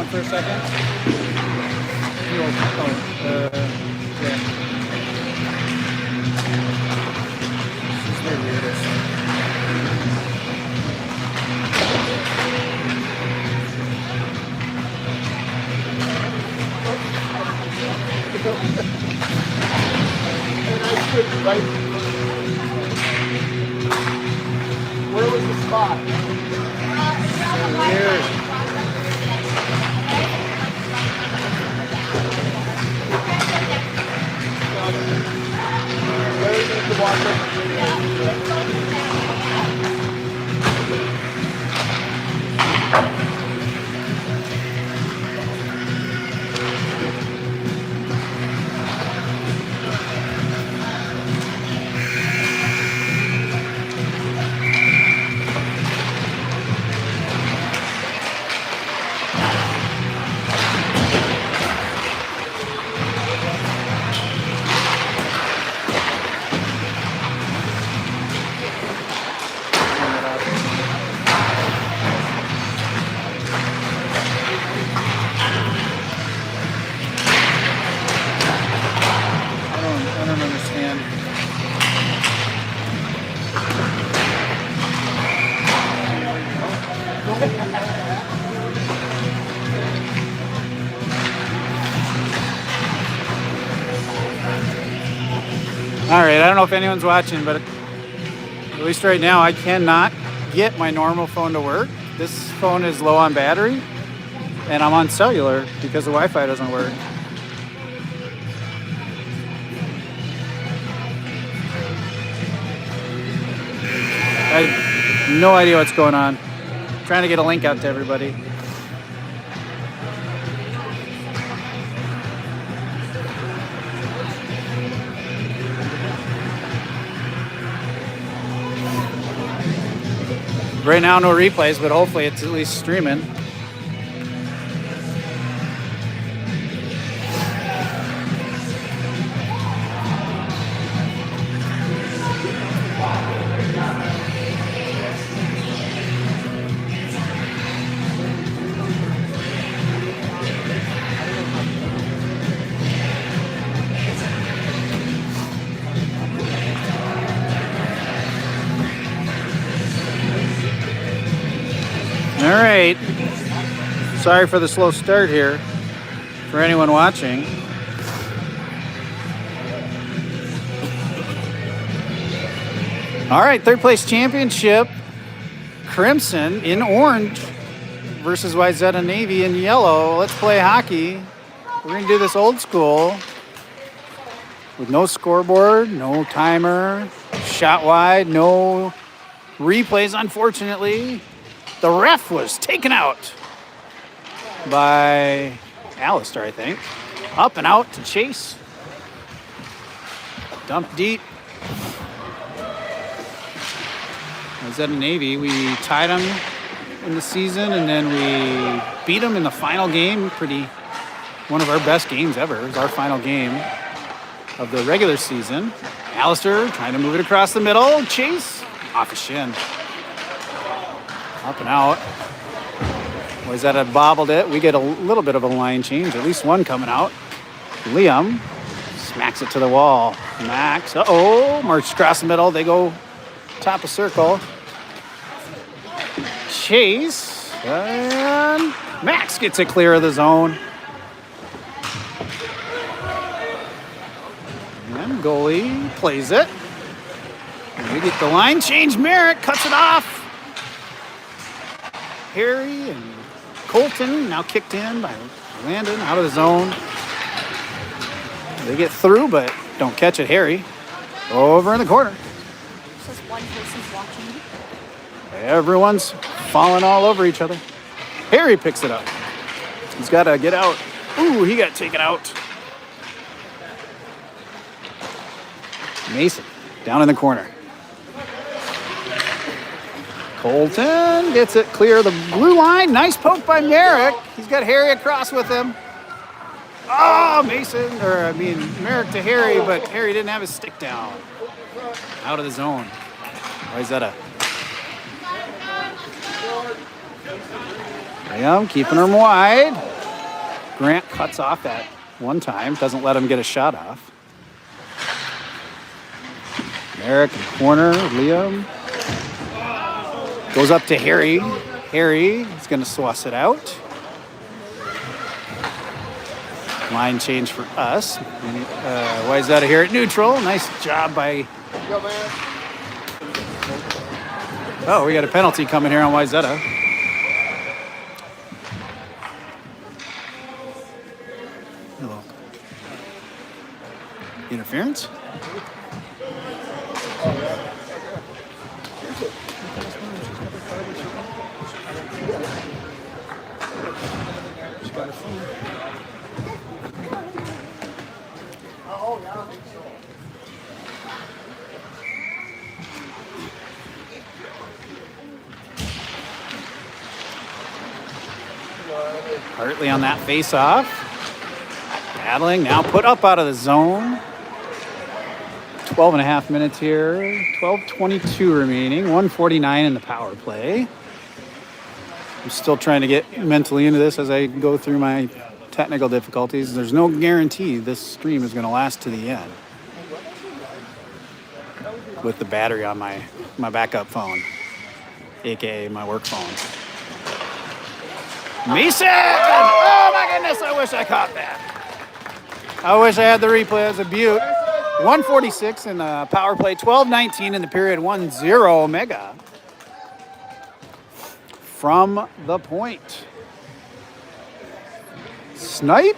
on for a second? Yeah. This is the weirdest. Right. Where was the spot? Weird. Where is the water? I don't understand. All right, I don't know if anyone's watching, but at least right now I cannot get my normal phone to work. This phone is low on battery, and I'm on cellular because the Wi-Fi doesn't work. I have no idea what's going on. I'm trying to get a link out to everybody. Right now, no replays, but hopefully it's at least streaming. All right. Sorry for the slow start here for anyone watching. All right, third place championship. Crimson in orange versus Wayzata Navy in yellow. Let's play hockey. We're going to do this old school with no scoreboard, no timer, shot wide, no replays, unfortunately. The ref was taken out by Alistair, I think. Up and out to Chase. Dump deep. Wayzata Navy, we tied them in the season, and then we beat them in the final game. One of our best games ever. It was our final game of the regular season. Alistair trying to move it across the middle. Chase off his shin. Up and out. Wayzata bobbled it. We get a little bit of a line change, at least one coming out. Liam smacks it to the wall. Max, march across the middle. They go top of circle. Chase, and Max gets it clear of the zone. And goalie plays it. And we get the line change. Merritt cuts it off. Harry and Colton now kicked in by Landon out of the zone. They get through, but don't catch it. Harry over in the corner. Just one person's watching. Everyone's falling all over each other. Harry picks it up. He's got to get out. Ooh, he got taken out. Mason down in the corner. Colton gets it clear of the blue line. Nice poke by Merrick. He's got Harry across with him. Oh, Merrick to Harry, but Harry didn't have his stick down. Out of the zone. Wayzata. Liam keeping him wide. Grant cuts off that one time, doesn't let him get a shot off. Merrick in corner, Liam. Goes up to Harry. Harry is going to swass it out. Line change for us. Wayzata here at neutral. Nice job by... Go, man. Oh, we got a penalty coming here on Wayzata. Hello. Interference? Oh, yeah, I don't think so. Hartley on that face-off. Battling, now put up out of the zone. 12 and a half minutes here. 12:22 remaining. 1:49 in the power play. I'm still trying to get mentally into this as I go through my technical difficulties. There's no guarantee this stream is going to last to the end with the battery on my backup phone, aka my work phone. Mason! Oh my goodness, I wish I caught that. I wish I had the replay. It was a beaut. 1:46 in the power play, 12:19 in the period, 1-0 Omega. From the point. Snipe.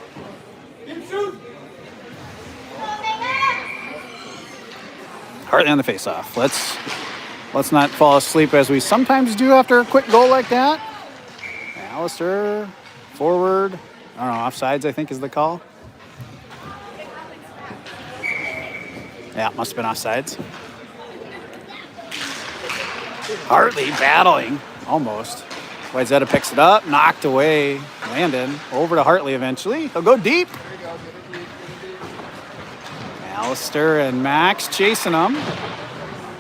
Hartley on the face-off. Let's not fall asleep as we sometimes do after a quick goal like that. Alistair, forward. I don't know, offsides I think is the call. Yeah, must have been offsides. Hartley battling, almost. Wayzata picks it up, knocked away. Landon over to Hartley eventually. He'll go deep. Alistair and Max chasing him.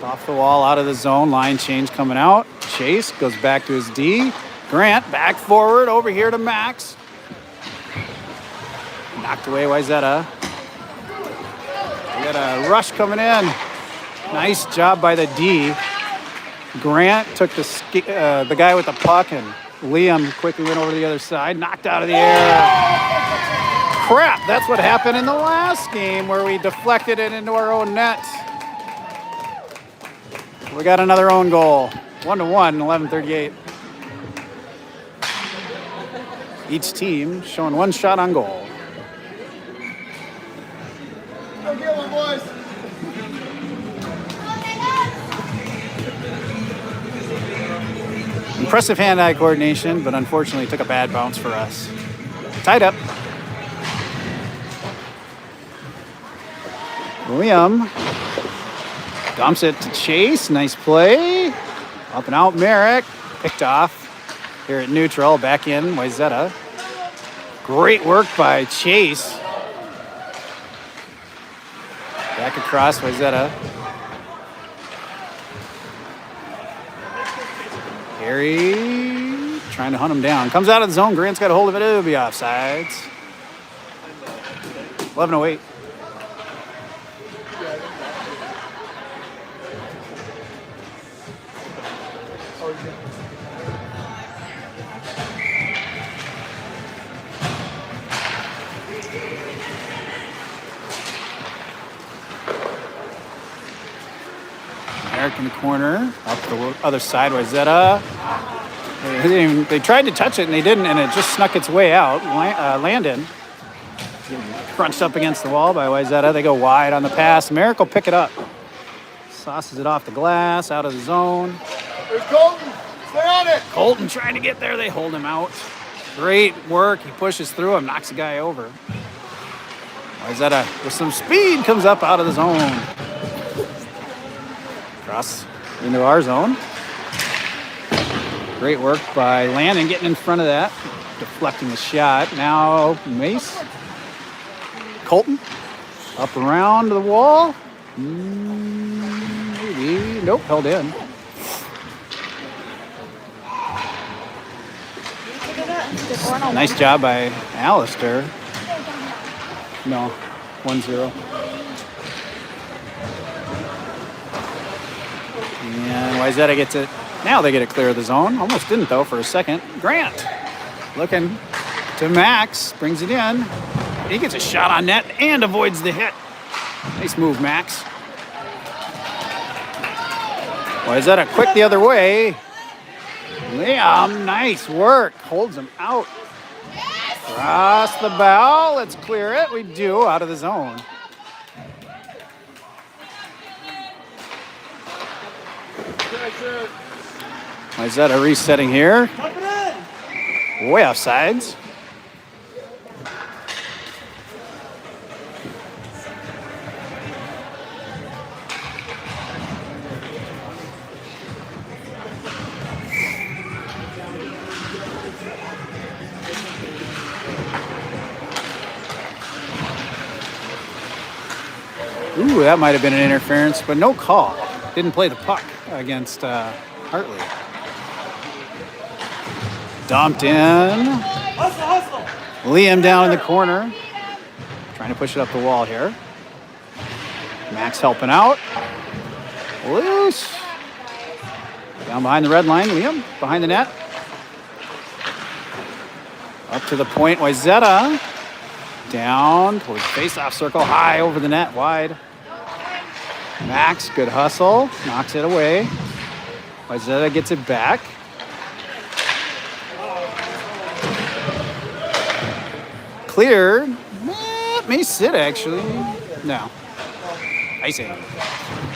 Off the wall, out of the zone. Line change coming out. Chase goes back to his D. Grant back forward over here to Max. Knocked away Wayzata. We got a rush coming in. Nice job by the D. Grant took the guy with the puck, and Liam quickly went over to the other side, knocked out of the air. Crap, that's what happened in the last game where we deflected it into our own net. We got another own goal. 1-1, 11:38. Each team showing one shot on goal. Go get one, boys. Impressive hand-eye coordination, but unfortunately took a bad bounce for us. Tied up. Liam dumps it to Chase. Nice play. Up and out, Merrick. Picked off here at neutral. Back in, Wayzata. Great work by Chase. Back across, Wayzata. Harry trying to hunt him down. Comes out of the zone. Grant's got a hold of it. It'll be offsides. 11:08. Merrick in the corner, up the other side, Wayzata. They tried to touch it and they didn't, and it just snuck its way out. Landon crunched up against the wall by Wayzata. They go wide on the pass. Merrick will pick it up. Sauces it off the glass, out of the zone. There's Colton. Stay on it. Colton trying to get there. They hold him out. Great work. He pushes through him, knocks the guy over. Wayzata with some speed comes up out of the zone. Cross into our zone. Great work by Landon getting in front of that, deflecting the shot. Now Mace. Colton up around the wall. Maybe. Nope, held in. Did Orn on Nice one? job by Alistair. No, 1-0. And Wyzetta gets it. Now they get it clear of the zone. Almost didn't, though, for a second. Grant looking to Max. Brings it in. He gets a shot on net and avoids the hit. Nice move, Max. Wyzetta quick the other way. Liam, nice work. Holds him out. Cross the bow. Let's clear it. We do, out of the zone. Wyzetta resetting here. Way off sides. Ooh, that might have been an interference, but no call. Didn't play the puck against Hartley. Dumped in. Liam down in the corner. Trying to push it up the wall here. Max helping out. Loose. Down behind the red line. Liam behind the net. Up to the point. Wyzetta. Down towards face-off circle. High over the net. Wide. Max, good hustle. Knocks it away. Wyzetta gets it back. Cleared. May sit, actually. No. Icing.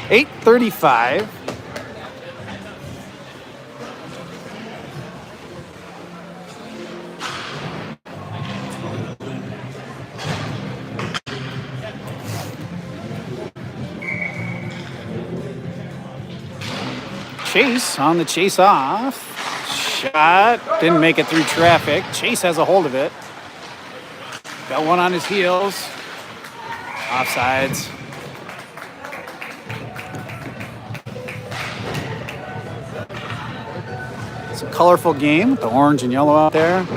8:35. Chase on the chase off. Shot. Didn't make it through traffic. Chase has a hold of it. Got one on his heels. Offsides. It's a colorful game. The orange and yellow out there.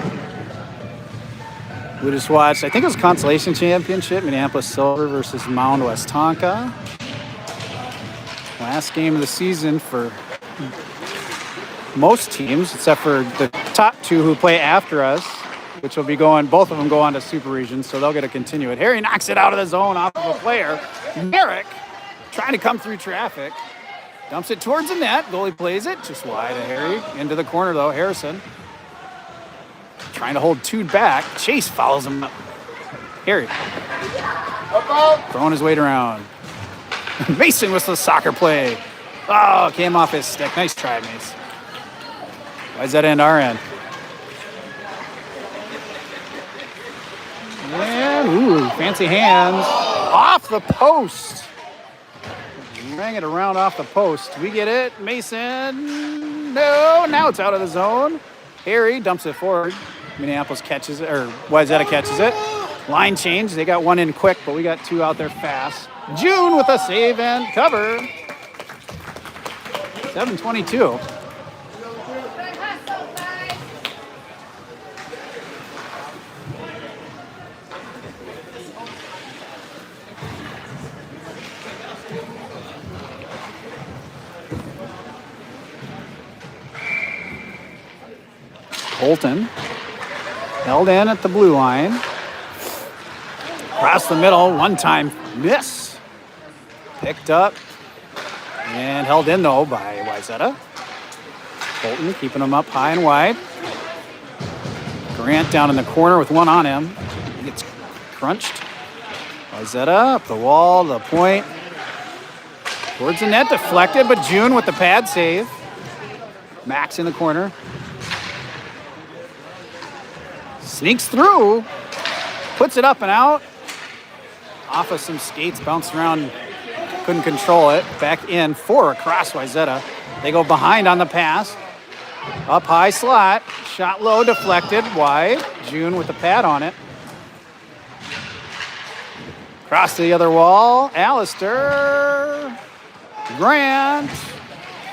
We just watched, I think it was Consolation Championship, Minneapolis Silver versus Mound West Tonka. Last game of the season for most teams, except for the top two who play after us, which will be going, both of them go on to Super Regions, so they'll get to continue it. Harry knocks it out of the zone off of a player. Merrick trying to come through traffic. Dumps it towards the net. Goalie plays it just wide of Harry. Into the corner, though. Harrison trying to hold two back. Chase follows him up. Harry throwing his weight around. Mason with the soccer play. Oh, came off his stick. Nice try, Mace. Why's that end our end? And, ooh, fancy hands. Off the post. Rang it around off the post. We get it. Mason. No, now it's out of the zone. Harry dumps it forward. Minneapolis catches it, or Wyzetta catches it. Line change. They got one in quick, but we got two out there fast. June with a save and cover. 7:22. Colton held in at the blue line. Across the middle, one-time miss. Picked up and held in, though, by Wyzetta. Colton keeping him up high and wide. Grant down in the corner with one on him. He gets crunched. Wyzetta up the wall, the point. Towards the net, deflected, but June with the pad save. Max in the corner. Sneaks through. Puts it up and out. Off of some skates, bounced around. Couldn't control it. Back in for across Wyzetta. They go behind on the pass. Up high slot. Shot low, deflected, wide. June with the pad on it. Cross to the other wall. Alistair. Grant.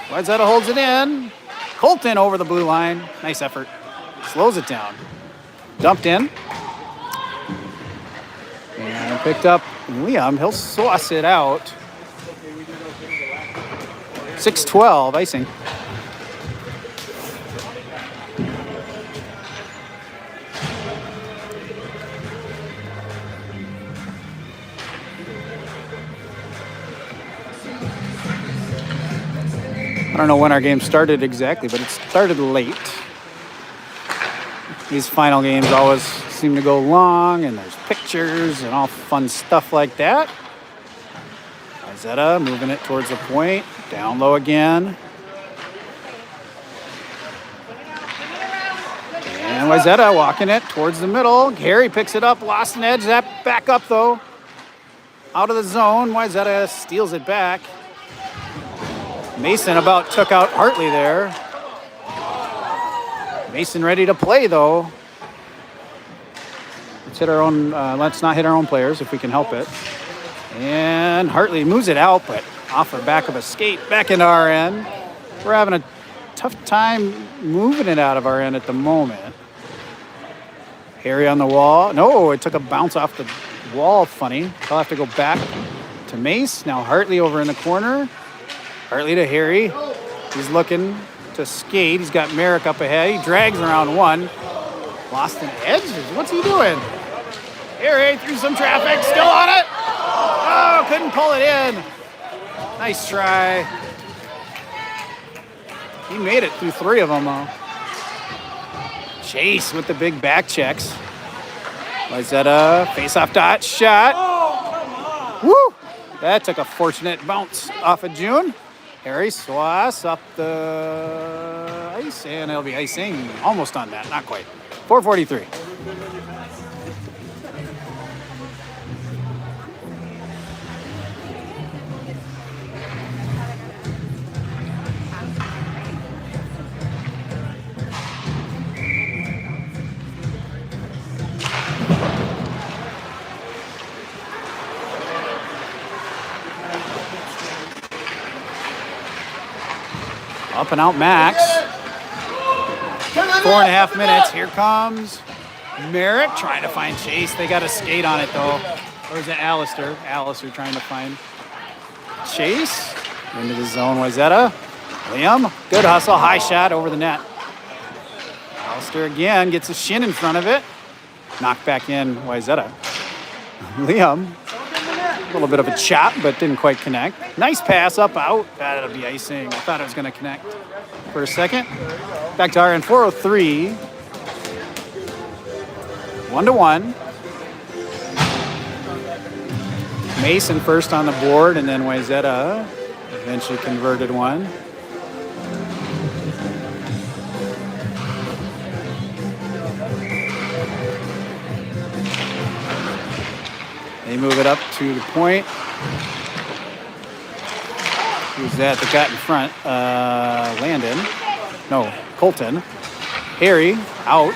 Wyzetta holds it in. Colton over the blue line. Nice effort. Slows it down. Dumped in. And picked up Liam. He'll sauce it out. 6-12, icing. I don't know when our game started exactly, but it started late. These final games always seem to go long, and there's pictures and all fun stuff like that. Wayzata moving it towards the point. Down low again. And Wayzata walking it towards the middle. Harry picks it up, lost an edge. That back up, though. Out of the zone. Wayzata steals it back. Mason about took out Hartley there. Mason ready to play, though. Let's not hit our own players if we can help it. And Hartley moves it out, but off the back of a skate back into our end. We're having a tough time moving it out of our end at the moment. Harry on the wall. No, it took a bounce off the wall. Funny. I'll have to go back to Mace. Now Hartley over in the corner. Hartley to Harry. He's looking to skate. He's got Merrick up ahead. He drags around one. Lost an edge. What's he doing? Harry through some traffic. Still on it. Oh, couldn't pull it in. Nice try. He made it through three of them, though. Chase with the big back checks. Wayzata, face-off dot, shot. Woo! That took a fortunate bounce off of June. Harry Swass up the ice, and it'll be icing. Almost on that, not quite. 4:43. Up and out Max. 4.5 minutes. Here comes Merrick trying to find Chase. They got a skate on it, though. Or is it Alistair? Alistair trying to find Chase. Into the zone. Wayzata. Liam. Good hustle. High shot over the net. Alistair again gets a shin in front of it. Knocked back in Wayzata. Liam. A little bit of a chop, but didn't quite connect. Nice pass up, out. That'll be icing. I thought it was going to connect for a second. Back to our end, 4:03. 1-1. Mason first on the board, and then Wayzata eventually converted one. They move it up to the point. Who's that got in front? Landon. No, Colton. Harry out.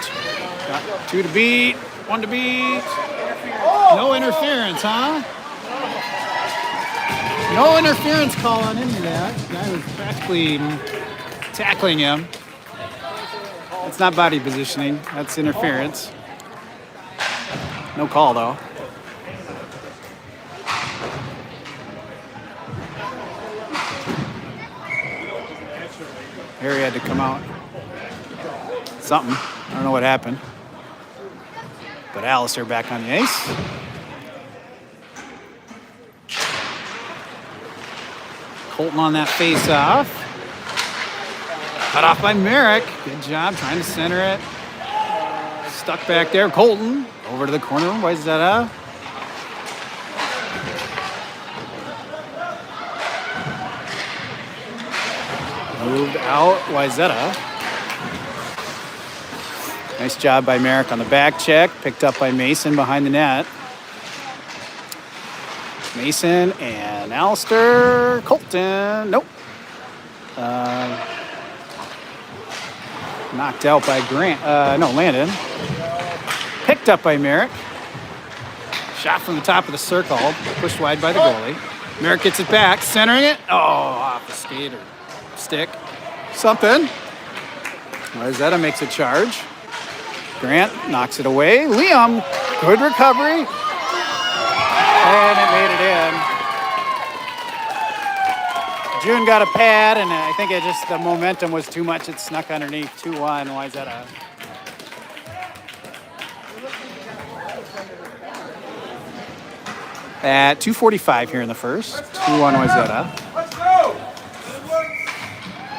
Got two to beat, one to beat. No interference, huh? No interference call on any of that. Guy was practically tackling him. That's not body positioning. That's interference. No call, though. Harry had to come out. Something. I don't know what happened. But Alistair back on the ice. Colton on that face-off. Cut off by Merrick. Good job trying to center it. Stuck back there. Colton over to the corner. Wayzata. Moved out, Wayzata. Nice job by Merrick on the back check. Picked up by Mason behind the net. Mason and Alistair. Colton. Nope. Knocked out by Landon. Picked up by Merrick. Shot from the top of the circle. Pushed wide by the goalie. Merrick gets it back. Centering it. Oh, off the skater. Stick. Something. Wayzata makes a charge. Grant knocks it away. Liam, good recovery. And it made it in. June got a pad, and I think the momentum was too much. It snuck underneath. 2-1, Wayzata. At 2:45 here in the first. 2-1 Wayzata. Let's go!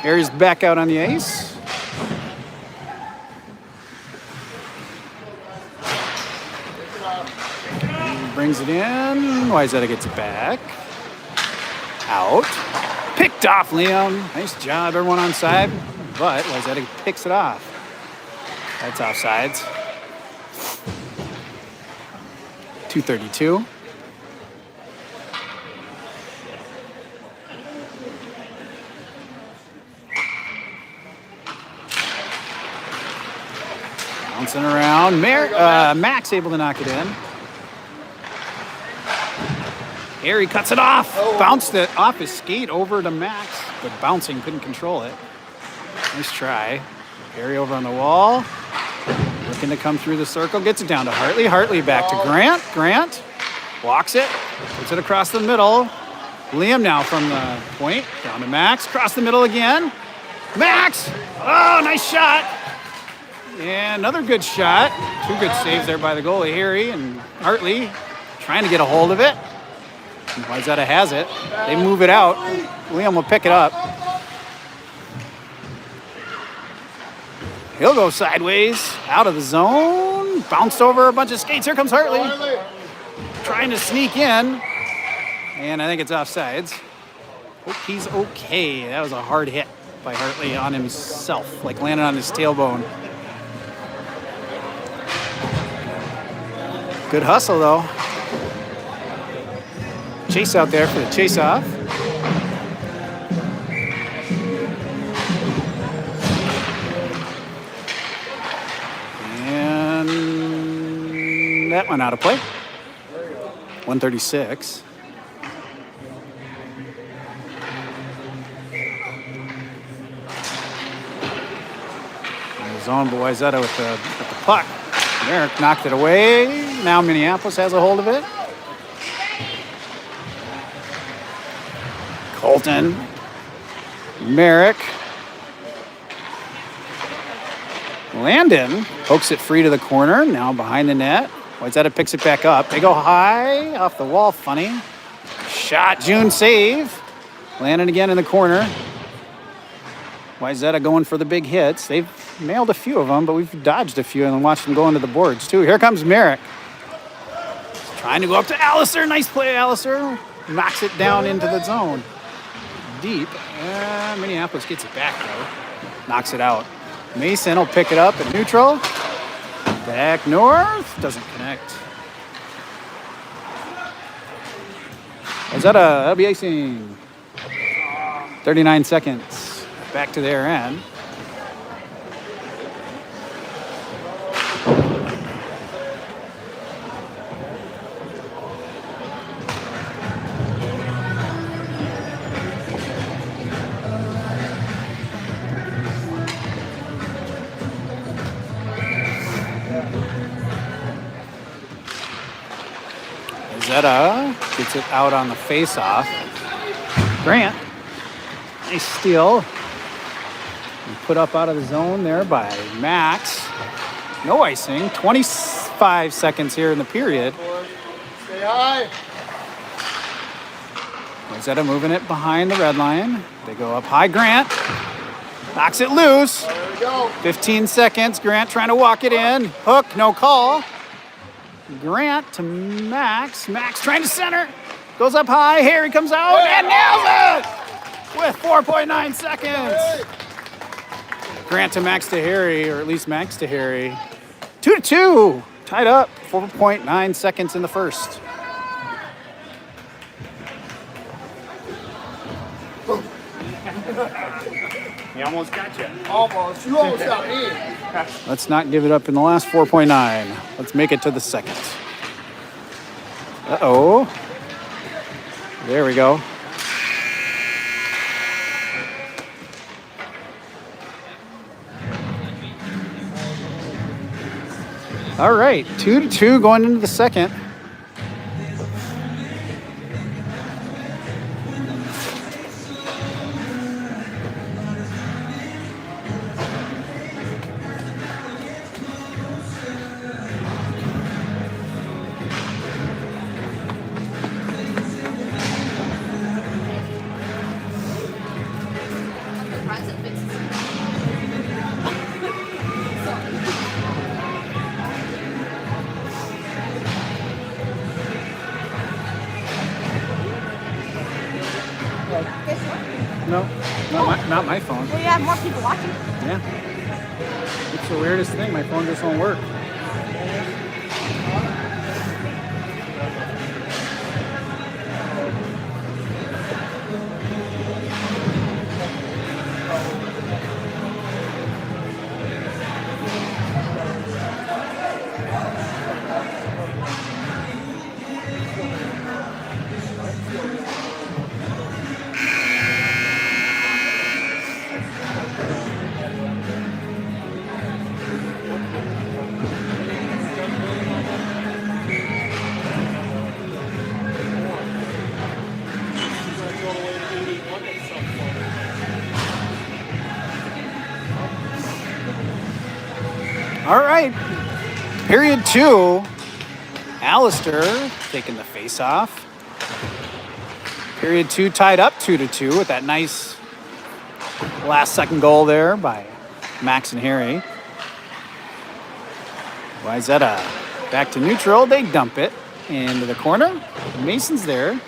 Harry's back out on the ice. Brings it in. Wayzata gets it back. Out. Picked off, Liam. Nice job, everyone on side. But Wayzata picks it off. That's offsides. 2:32. Bouncing around. Max able to knock it in. Harry cuts it off. Bounced it off his skate over to Max, but bouncing, couldn't control it. Nice try. Harry over on the wall. Looking to come through the circle. Gets it down to Hartley. Hartley back to Grant. Grant walks it. Puts it across the middle. Liam now from the point. Down to Max. Across the middle again. Max! Oh, nice shot. And another good shot. Two good saves there by the goalie, Harry and Hartley. Trying to get a hold of it. Wayzata has it. They move it out. Liam will pick it up. He'll go sideways, out of the zone. Bounced over a bunch of skates. Here comes Hartley. Trying to sneak in. And I think it's offsides. Hope he's okay. That was a hard hit by Hartley on himself, like landed on his tailbone. Good hustle, though. Chase out there for the chase off. And that went out of play. 136. Zone, but Wayzata with the puck. Merrick knocked it away. Now Minneapolis has a hold of it. Colton. Merrick. Landon pokes it free to the corner. Now behind the net. Wayzata picks it back up. They go high off the wall. Funny. Shot. June save. Landon again in the corner. Wayzata going for the big hits. They've nailed a few of them, but we've dodged a few and watched them go into the boards too. Here comes Merrick. Trying to go up to Alliser. Nice play, Alliser. Knocks it down into the zone. Deep. Minneapolis gets it back though. Knocks it out. Mason will pick it up at neutral. Back north. Doesn't connect. That'll be icing. 39 seconds. Back to their end. Zeta gets it out on the face-off. Grant, nice steal. And put up out of the zone there by Max. No icing. 25 seconds here in the period. Stay high. Zeta moving it behind the red line. They go up high. Grant knocks it loose. There we go. 15 seconds. Grant trying to walk it in. Hook, no call. Grant to Max. Max trying to center. Goes up high. Harry comes out and nails it with 4.9 seconds. Grant to Max to Harry, or at least Max to Harry. 2-2. Tied up. 4.9 seconds in the first. He almost got you. Almost. You almost got me. Let's not give it up in the last 4.9. Let's make it to the second. Uh-oh. There we go. All right, 2-2 going into the second. No, not my phone. Well, you have more people watching. Yeah. It's the weirdest thing. My phone just won't work. All right. Period 2. Alistair taking the face off. Period 2 tied up 2-2 with that nice last second goal there by Max and Harry. Wayzata back to neutral. They dump it into the corner. Mason's there.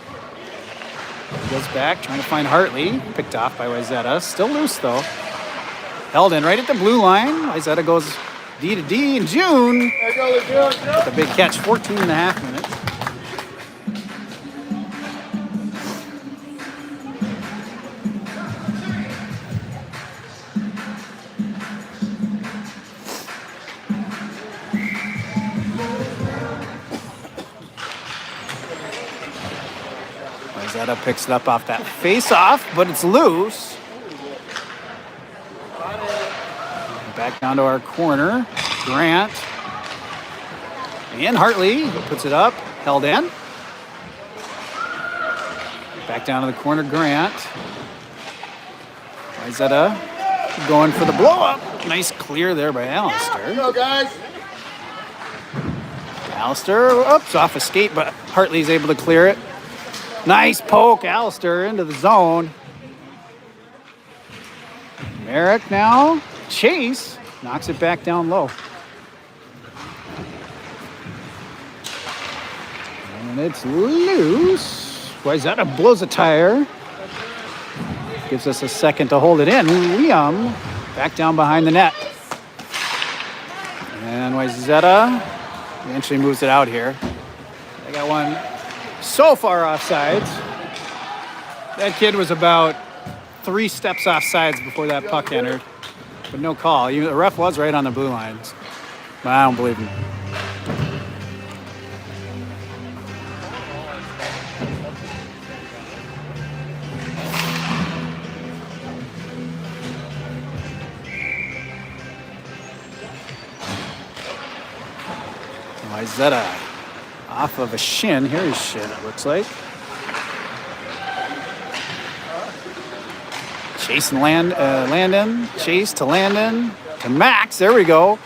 Goes back, trying to find Hartley. Picked off by Wayzata. Still loose though. Held in right at the blue line. Wayzata goes D to D, and June There goes June. with a big catch, 14 and a half minutes. Wayzata picks it up off that face-off, but it's loose. Back down to our corner. Grant. And Hartley puts it up. Held in. Back down to the corner. Grant. Wayzata going for the blow-up. Nice clear there by Alistair. Go, guys. Alistair, oops, off a skate, but Hartley's able to clear it. Nice poke, Alistair into the zone. Merrick now. Chase knocks it back down low. And it's loose. Wayzata blows a tire. Gives us a second to hold it in. Liam back down behind the net. And Wayzata eventually moves it out here. They got one so far offsides. That kid was about 3 steps offsides before that puck entered. But no call. The ref was right on the blue lines. But I don't believe him. Wayzata off of a shin. Here's his shin, it looks like. Chase and Landon. Chase to Landon. To Max. There we go.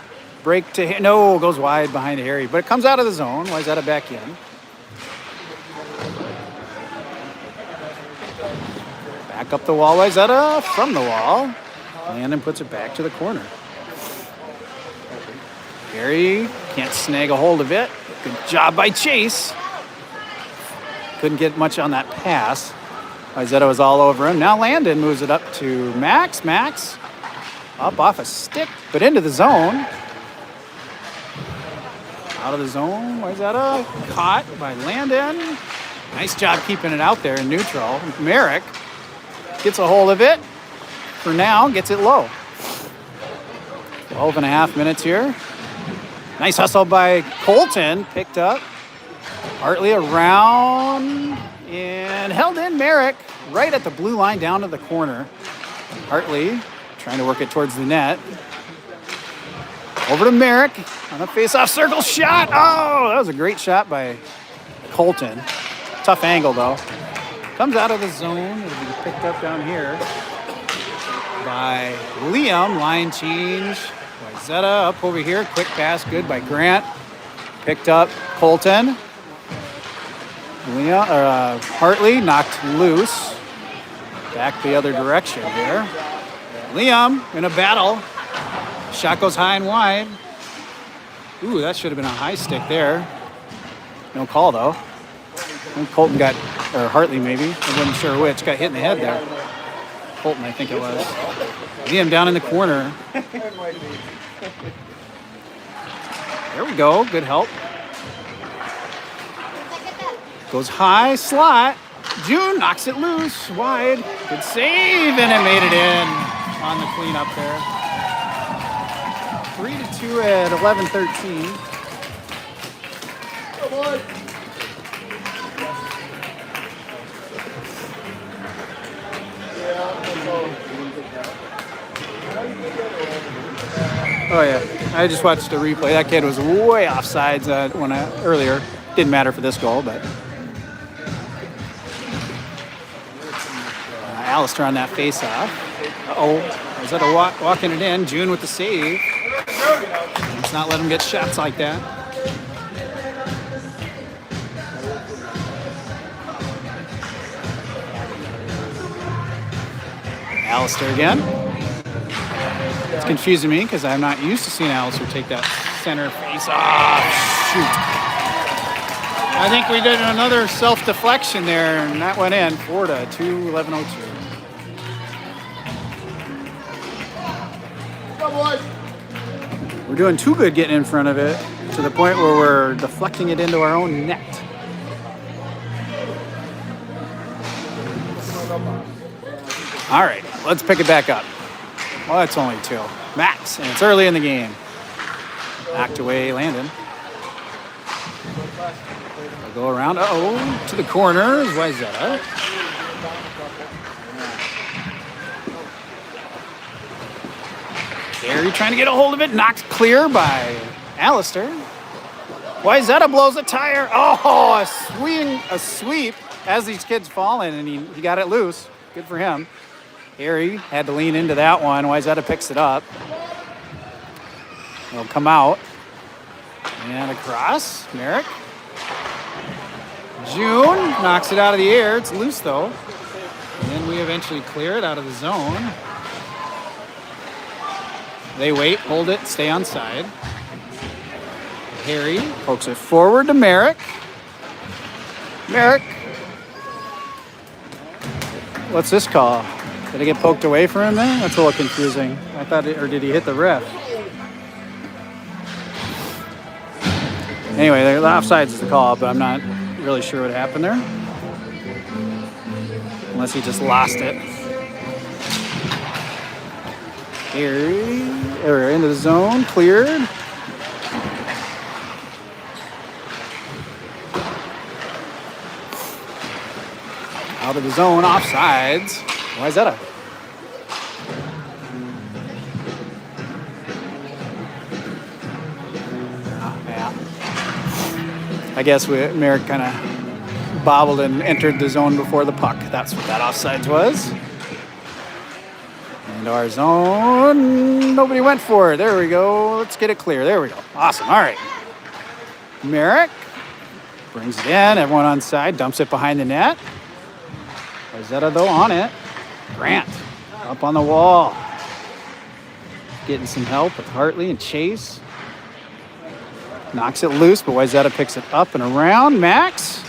Break to... No, goes wide behind Harry. But it comes out of the zone. Wayzata back in. Back up the wall. Wayzata from the wall. Landon puts it back to the corner. Harry can't snag a hold of it. Good job by Chase. Couldn't get much on that pass. Wayzata was all over him. Now Landon moves it up to Max. Max up off a stick, but into the zone. Out of the zone. Wayzata caught by Landon. Nice job keeping it out there in neutral. Merrick gets a hold of it. For now, gets it low. 12 and a half minutes here. Nice hustle by Colton. Picked up. Hartley around and held in. Merrick right at the blue line down to the corner. Hartley trying to work it towards the net. Over to Merrick on the face-off circle shot. Oh, that was a great shot by Colton. Tough angle, though. Comes out of the zone. It'll be picked up down here by Liam. Line change. Wayzata up over here. Quick pass. Good by Grant. Picked up Colton. Hartley knocked loose. Back the other direction here. Liam in a battle. Shot goes high and wide. Ooh, that should have been a high stick there. No call, though. I think Colton got, or Hartley maybe, I wasn't sure which, got hit in the head there. Colton, I think it was. Liam down in the corner. There we go, good help. Goes high, slot. June knocks it loose, wide. Good save, and it made it in on the cleanup there. 3-2 at 11-13. Come on. Oh yeah, I just watched the replay. That kid was way offsides earlier. Didn't matter for this goal, but Alistair on that face-off. Is that a walking it in? June with the save. Let's not let him get shots like that. Alistair again. It's confusing me because I'm not used to seeing Alistair take that center face-off. Shoot. I think we did another self-deflection there, and that went in. 4-2, 11-02. Come on. We're doing too good getting in front of it to the point where we're deflecting it into our own net. All right, let's pick it back up. Well, that's only 2. Max, and it's early in the game. Knocked away, Landon. I'll go around, to the corner. Wayzata. Gary trying to get a hold of it. Knocked clear by Alistair. Wayzata blows a tire. Oh, a sweep as these kids fall in, and he got it loose. Good for him. Harry had to lean into that one. Wayzata picks it up. It'll come out. And across. Merrick. June knocks it out of the air. It's loose, though. And then we eventually clear it out of the zone. They wait, hold it, stay on side. Harry pokes it forward to Merrick. Merrick. What's this call? Did it get poked away from him there? That's a little confusing. I thought, or did he hit the ref? Anyway, the offsides is the call, but I'm not really sure what happened there. Unless he just lost it. Here, into the zone, cleared. Out of the zone, offsides. Why is that a? Yeah. I guess Merrick kind of bobbled and entered the zone before the puck. That's what that offsides was. Into our zone. Nobody went for it. There we go. Let's get it clear. There we go. Awesome. All right. Merrick brings it in. Everyone on side dumps it behind the net. Wayzata, though, on it. Grant up on the wall. Getting some help with Hartley and Chase. Knocks it loose, but Wayzata picks it up and around. Max.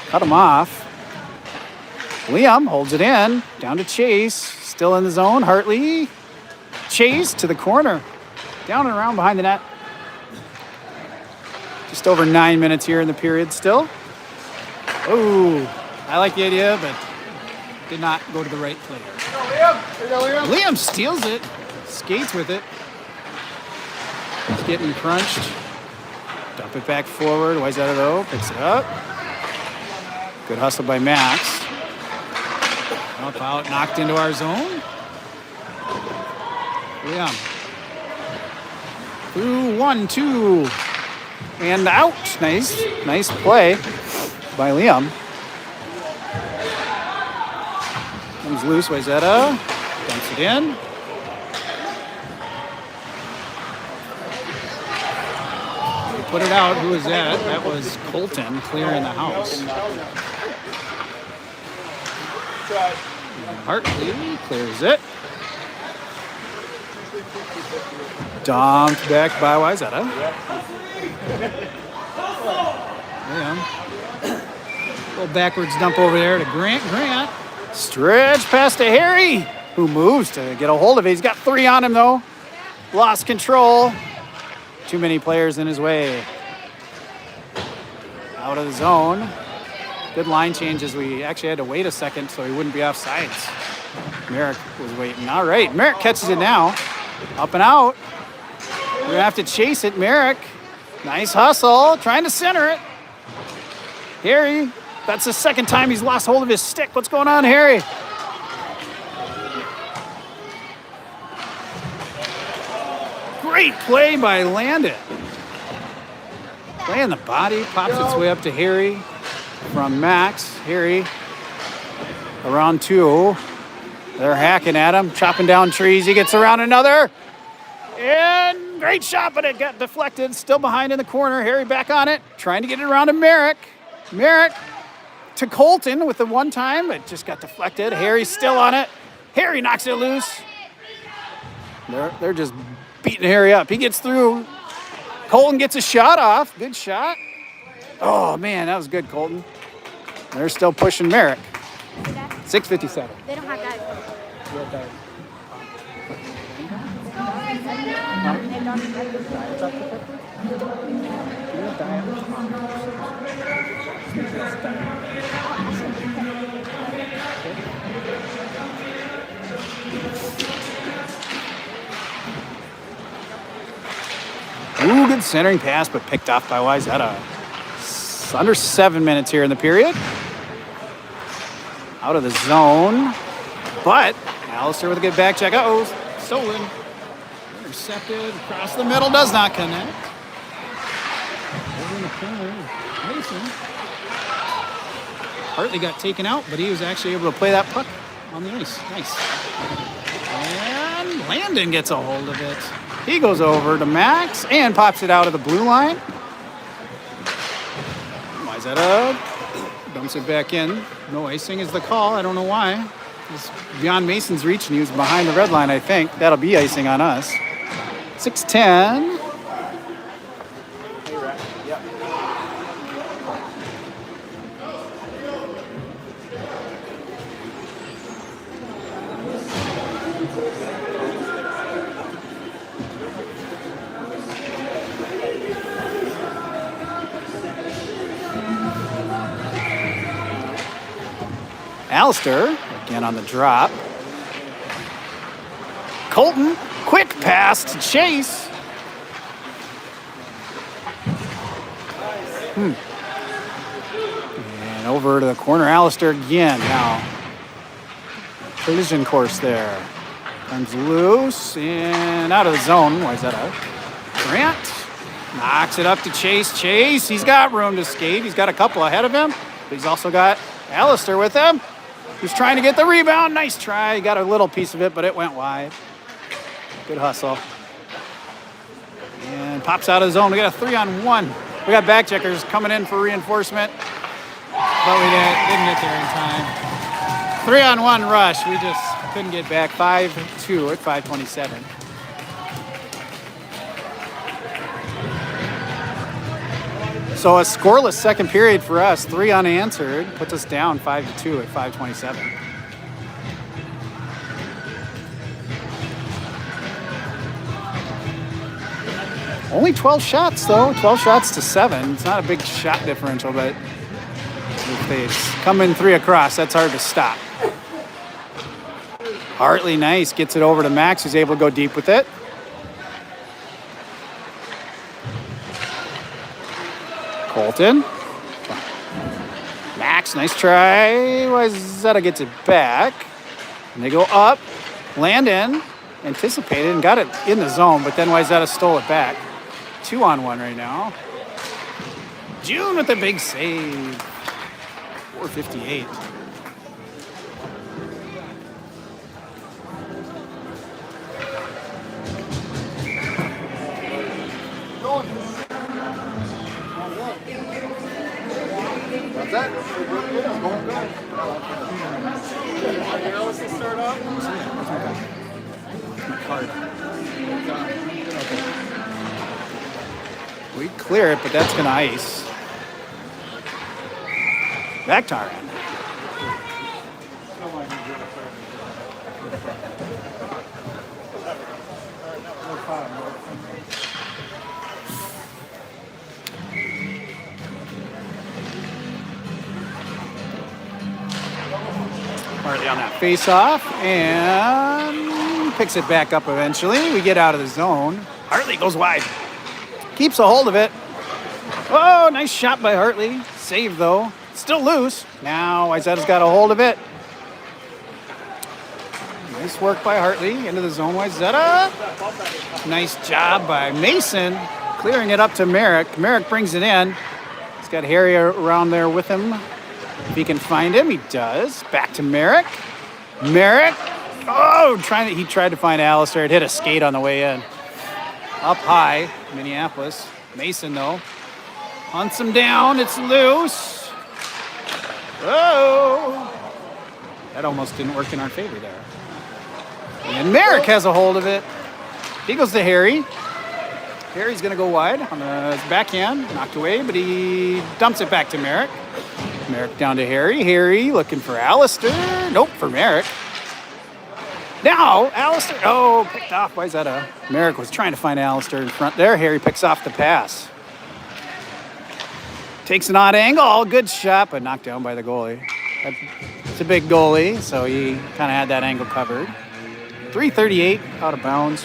Cut him off. Liam holds it in. Down to Chase. Still in the zone. Hartley. Chase to the corner. Down and around behind the net. Just over 9 minutes here in the period still. Oh, I like the idea, but did not go to the right player. Liam steals it. Skates with it. He's getting crunched. Dump it back forward. Wayzata, though, picks it up. Good hustle by Max. Up out, knocked into our zone. Liam. through 1-2. And out. Nice play by Liam. Comes loose, Wayzata. Dumps it in. They put it out. Who was that? That was Colton clearing the house. Hartley clears it. Dumped back by Wayzata. Little backwards dump over there to Grant. Grant. Stretch pass to Harry, who moves to get a hold of it. He's got 3 on him, though. Lost control. Too many players in his way. Out of the zone. Good line changes. We actually had to wait a second so he wouldn't be off sides. Merrick was waiting. All right, Merrick catches it now. Up and out. We're going to have to chase it. Merrick, nice hustle, trying to center it. Harry, that's the second time he's lost hold of his stick. What's going on, Harry? Great play by Landon. Play in the body, pops its way up to Harry from Max. Harry around 2. They're hacking at him, chopping down trees. He gets around another. And great shot, but it got deflected. Still behind in the corner. Harry back on it, trying to get it around to Merrick. Merrick to Colton with the one time, but just got deflected. Harry's still on it. Harry knocks it loose. They're just beating Harry up. He gets through. Colton gets a shot off. Good shot. Oh, man, that was good, Colton. They're still pushing Merrick. 6:57. They don't have that. Ooh, good centering pass, but picked off by Wayzata. Under 7 minutes here in the period. Out of the zone. But Alistair with a good back check. Uh-oh, stolen. Intercepted. Across the middle. Does not connect. Over in the corner. Mason. Hartley got taken out, but he was actually able to play that puck on the ice. Nice. And Landon gets a hold of it. He goes over to Max and pops it out of the blue line. Wayzata dumps it back in. No icing is the call. I don't know why. It's beyond Mason's reach, and he was behind the red line, I think. That'll be icing on us. 6:10. Alistair, again on the drop. Colton, quick pass to Chase. And over to the corner, Alistair again now. Collision course there. Comes loose and out of the zone. Why is that out? Grant knocks it up to Chase. Chase, he's got room to skate. He's got a couple ahead of him, but he's also got Alistair with him. He's trying to get the rebound. Nice try. He got a little piece of it, but it went wide. Good hustle. And pops out of the zone. We got a 3-on-1. We got back checkers coming in for reinforcement, but we didn't get there in time. 3-on-1 rush. We just couldn't get back. 5-2 at 5:27. So a scoreless second period for us, 3 unanswered, puts us down 5-2 at 5:27. Only 12 shots though, 12 shots to 7. It's not a big shot differential, but if they come in 3 across, that's hard to stop. Hartley, nice, gets it over to Max, who's able to go deep with it. Colton. Max, nice try. Wayzata gets it back. And they go up. Landon anticipated and got it in the zone, but then Wayzata stole it back. 2-on-1 right now. June with a big save. 458. That's it. Going good. Start off. My card. We clear it, but that's gonna ice. Back to our end. Hartley on that face-off and picks it back up eventually. We get out of the zone. Hartley goes wide. Keeps a hold of it. Oh, nice shot by Hartley. Save, though. Still loose. Now Wayzata's got a hold of it. Nice work by Hartley. Into the zone, Wayzata. Nice job by Mason. Clearing it up to Merrick. Merrick brings it in. He's got Harry around there with him. If he can find him, he does. Back to Merrick. Merrick. Oh, he tried to find Alistair. It hit a skate on the way in. Up high, Minneapolis. Mason, though, hunts him down. It's loose. Oh. That almost didn't work in our favor there. And Merrick has a hold of it. He goes to Harry. Harry's going to go wide on the backhand. Knocked away, but he dumps it back to Merrick. Merrick down to Harry. Harry looking for Alistair. Nope, for Merrick. Now, Alistair. Oh, picked off. Why is that a... Merrick was trying to find Alistair in front there. Harry picks off the pass. Takes an odd angle. Good shot, but knocked down by the goalie. It's a big goalie, so he kind of had that angle covered. 3:38 out of bounds.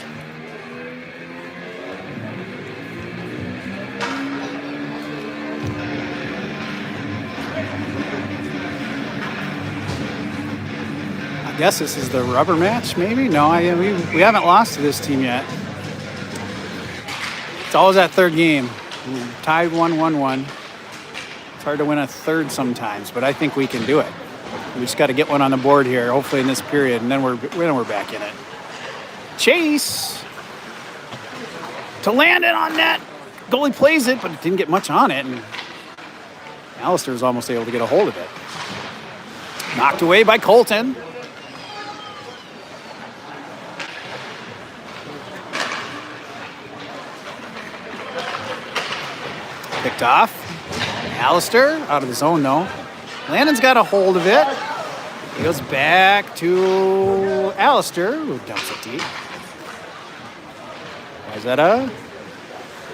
I guess this is the rubber match, maybe? No, we haven't lost to this team yet. It's always that third game. We're tied 1-1-1. It's hard to win a third sometimes, but I think we can do it. We just got to get one on the board here, hopefully in this period, and then we're back in it. Chase to land it on net. Goalie plays it, but it didn't get much on it, and Alistair was almost able to get a hold of it. Knocked away by Colton. Picked off. Alistair out of the zone, though. Landon's got a hold of it. He goes back to Alistair, who dumps it deep. Wayzata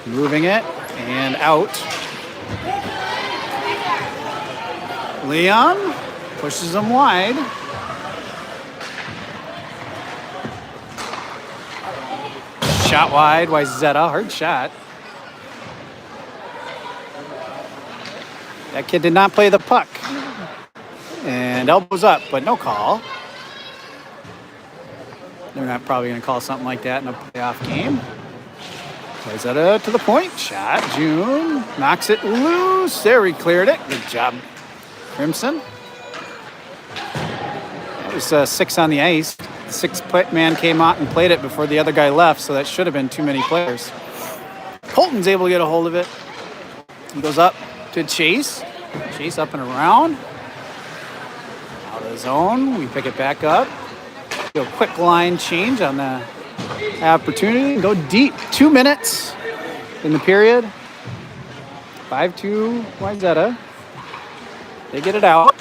moving it and out. Leon pushes him wide. Shot wide, Wayzata, hard shot. That kid did not play the puck. And elbows up, but no call. They're not probably going to call something like that in a playoff game. Wayzata to the point. Shot. June knocks it loose. There, we cleared it. Good job, Crimson. That was 6 on the ice. The 6th man came out and played it before the other guy left, so that should have been too many players. Colton's able to get a hold of it. He goes up to Chase. Chase up and around. Out of the zone. We pick it back up. Do a quick line change on the opportunity. Go deep. 2 minutes in the period. 5-2 Wayzata. They get it out.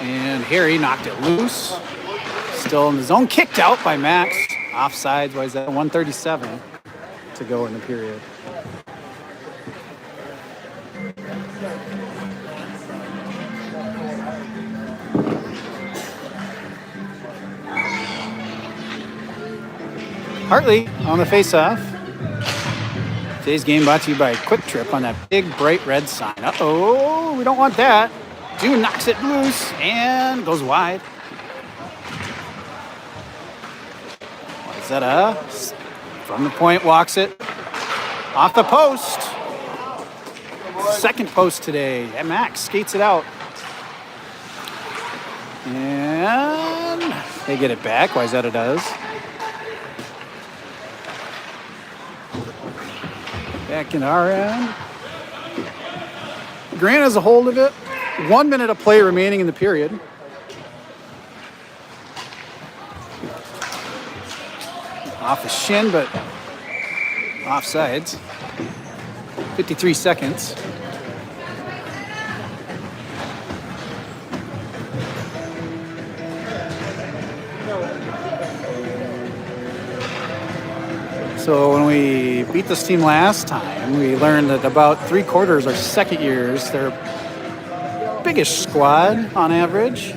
And Harry knocked it loose. Still in the zone. Kicked out by Max. Offsides. Wayzata. 1:37 to go in the period. Hartley on the face-off. Today's game brought to you by Quick Trip on that big bright red sign. Uh-oh, we don't want that. June knocks it loose and goes wide. Wayzata from the point walks it off the post. Second post today. And Max skates it out. And they get it back. Wayzata does. Back in our end. Grant has a hold of it. 1 minute of play remaining in the period. Off the shin, but offsides. 53 seconds. So when we beat this team last time, we learned that about 3/4 are second years. They're biggest squad on average.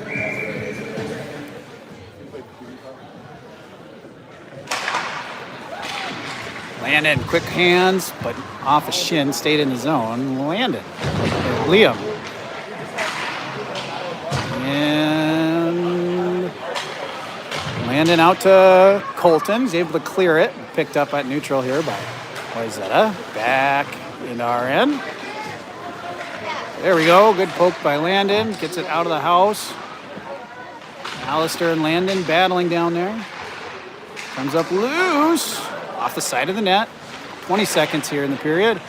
Landon, quick hands, but off a shin, stayed in the zone. Landon, Liam. And Landon out to Colton. He's able to clear it. Picked up at neutral here by Wayzata. Back in our end. There we go. Good poke by Landon. Gets it out of the house. Alistair and Landon battling down there. Comes up loose. Off the side of the net. 20 seconds here in the period.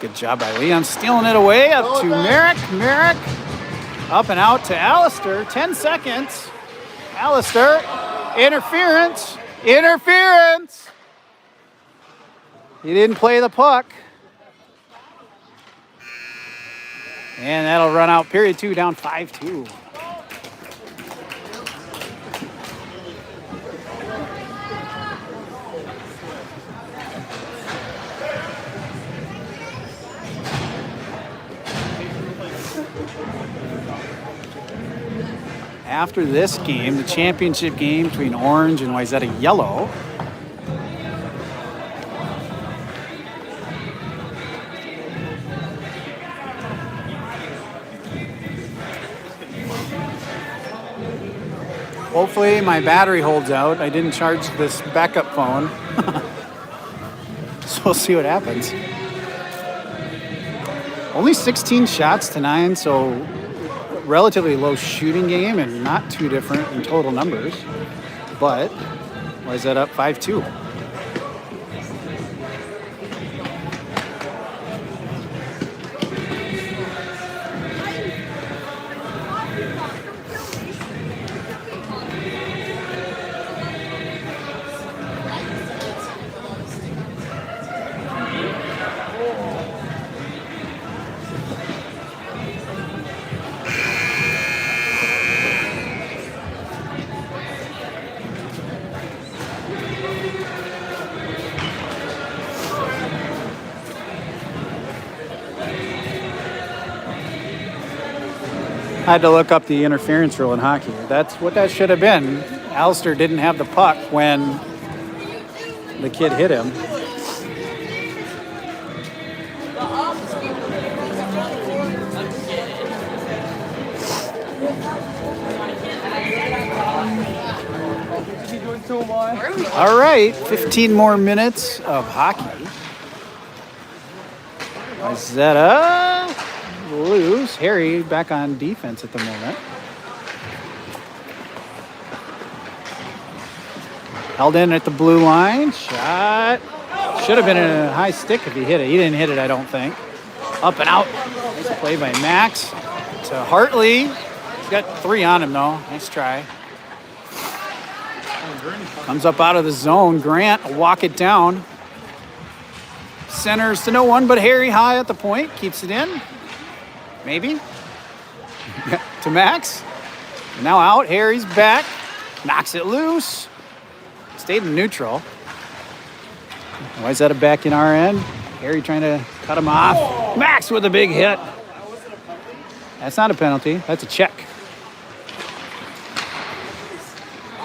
Good job by Leon stealing it away. Up to Merrick. Merrick. Up and out to Alistair. 10 seconds. Alistair. Interference. Interference. He didn't play the puck. And that'll run out period 2, down 5-2. After this game, the championship game between Orange and Wayzata Yellow, hopefully my battery holds out. I didn't charge this backup phone. So we'll see what happens. Only 16 shots to 9, so relatively low shooting game and not too different in total numbers. But Wayzata up 5-2? I had to look up the interference rule in hockey. That's what that should have been. Alistair didn't have the puck when the kid hit him. All right, 15 more minutes of hockey. Wayzata loose. Harry back on defense at the moment. Held in at the blue line. Shot. Should have been a high stick if he hit it. He didn't hit it, I don't think. Up and out. Nice play by Max to Hartley. He's got 3 on him, though. Nice try. Comes up out of the zone. Grant will walk it down. Centers to no one but Harry high at the point. Keeps it in. Maybe. To Max. Now out. Harry's back. Knocks it loose. Stayed in neutral. Wayzata back in our end. Harry trying to cut him off. Max with a big hit. That's not a penalty. That's a check.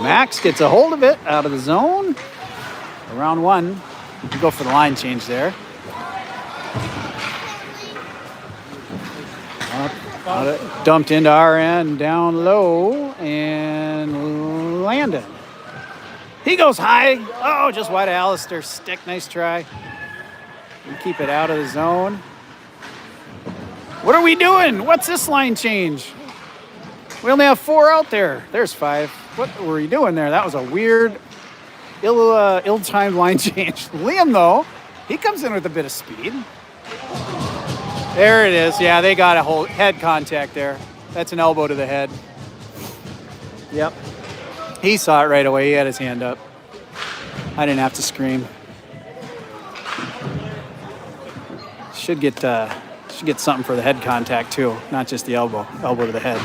Max gets a hold of it out of the zone. Around 1. You go for the line change there. Dumped into our end, down low, and Landon. He goes high. Oh, just wide of Alistair's stick. Nice try. We keep it out of the zone. What are we doing? What's this line change? We only have 4 out there. There's 5. What were we doing there? That was a weird, ill-timed line change. Liam, though, he comes in with a bit of speed. There it is. Yeah, they got a whole head contact there. That's an elbow to the head. Yep. He saw it right away. He had his hand up. I didn't have to scream. Should get something for the head contact too, not just the elbow to the head.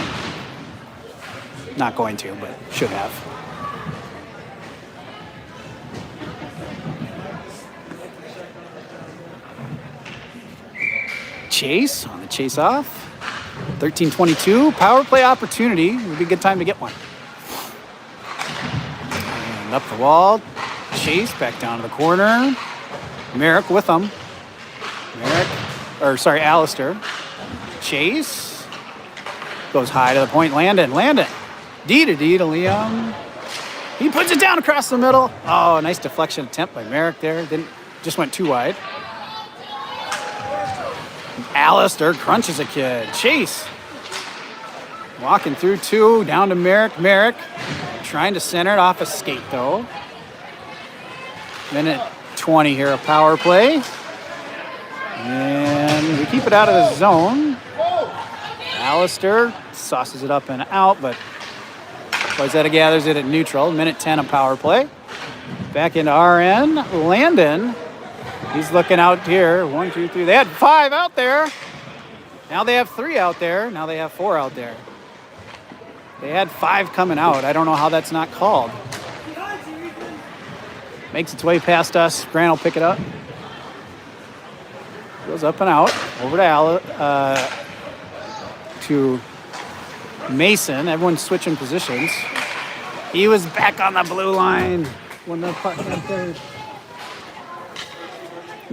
Not going to, but should have. Chase on the chase off. 13:22, power play opportunity. Would be a good time to get one. And up the wall. Chase back down to the corner. Merrick with him. Alistair. Chase goes high to the point. Landon. D to Liam. He puts it down across the middle. Oh, nice deflection attempt by Merrick there. Just went too wide. Alistair crunches a kid. Chase walking through 2, down to Merrick. Merrick trying to center it off a skate though. Minute 20 here, a power play. And we keep it out of the zone. Alistair sauces it up and out, but Wayzata gathers it at neutral. Minute 10 of power play. Back into RN. Landon, he's looking out here. 1, 2, 3. They had 5 out there. Now they have 3 out there. Now they have 4 out there. They had 5 coming out. I don't know how that's not called. Makes its way past us. Grant will pick it up. Goes up and out. Over to Mason. Everyone's switching positions. He was back on the blue line when the puck got there.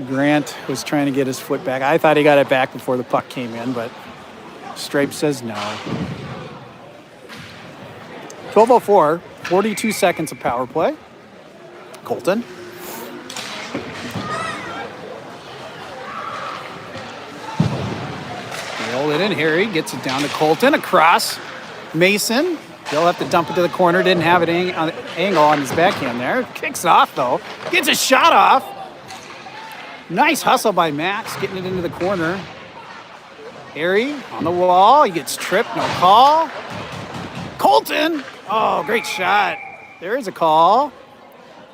Grant was trying to get his foot back. I thought he got it back before the puck came in, but Stripe says no. 12:04, 42 seconds of power play. Colton. Roll it in. Harry gets it down to Colton. Across. Mason. He'll have to dump it to the corner. Didn't have it angle on his backhand there. Kicks it off, though. Gets a shot off. Nice hustle by Max, getting it into the corner. Harry on the wall. He gets tripped. No call. Colton. Oh, great shot. There is a call.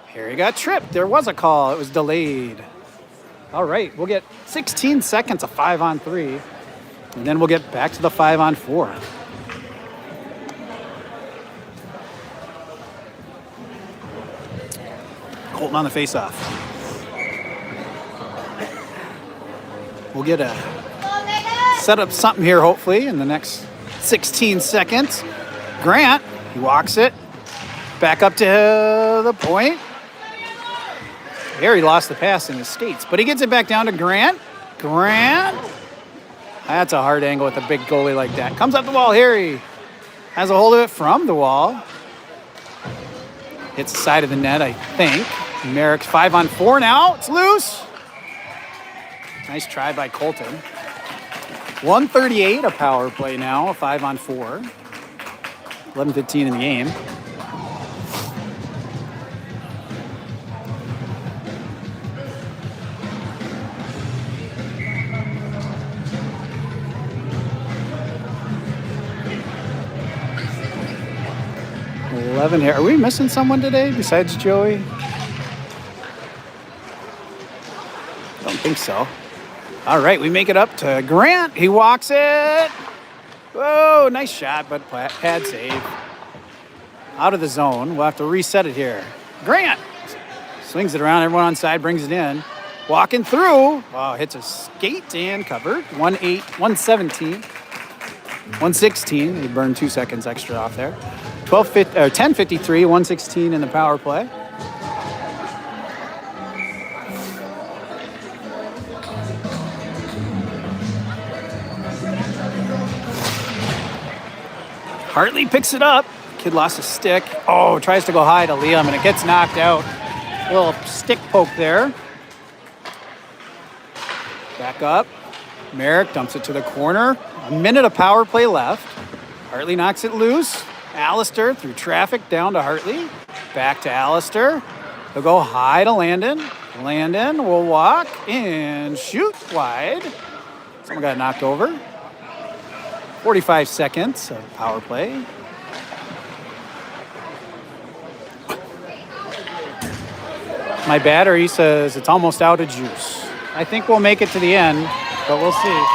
Harry got tripped. There was a call. It was delayed. All right, we'll get 16 seconds of 5-on-3, and then we'll get back to the 5-on-4. Colton on the faceoff. We'll get set up something here, hopefully, in the next 16 seconds. Grant, he walks it back up to the point. Harry lost the pass in his skates, but he gets it back down to Grant. Grant. That's a hard angle with a big goalie like that. Comes up the wall. Harry has a hold of it from the wall. Hits the side of the net, I think. Merrick's 5-on-4 now. It's loose. Nice try by Colton. 1:38, a power play now, a 5-on-4. 11:15 in the game. Here. Are we missing someone today besides Joey? Don't think so. All right, we make it up to Grant. He walks it. Whoa, nice shot, but pad save. Out of the zone. We'll have to reset it here. Grant swings it around. Everyone on side brings it in. Walking through. Oh, hits a skate and covered. 1:17. 1:16. He burned 2 seconds extra off there. 10:53, 1:16 in the power play. Hartley picks it up. Kid lost a stick. Oh, tries to go high to Liam, and it gets knocked out. Little stick poke there. Back up. Merrick dumps it to the corner. A minute of power play left. Hartley knocks it loose. Alistair through traffic down to Hartley. Back to Alistair. He'll go high to Landon. Landon will walk and shoot wide. Someone got knocked over. 45 seconds of power play. My battery says it's almost out of juice. I think we'll make it to the end, but we'll see.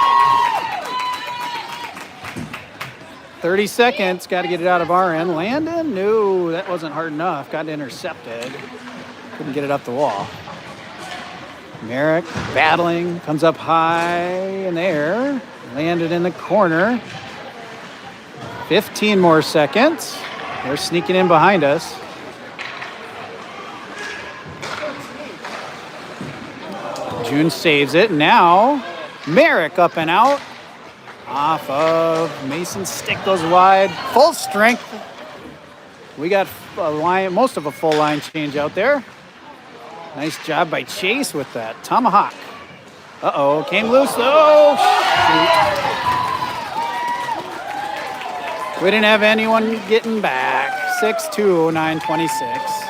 30 seconds, got to get it out of our end. Landon, no, that wasn't hard enough. Got intercepted. Couldn't get it up the wall. Merrick battling, comes up high in the air. Landed in the corner. 15 more seconds. They're sneaking in behind us. June saves it. Now, Merrick up and out. Off of Mason's stick goes wide. Full strength. We got a line, most of a full line change out there. Nice job by Chase with that tomahawk. Uh-oh, came loose. Oh, shoot. We didn't have anyone getting back. 6-2, 9:26.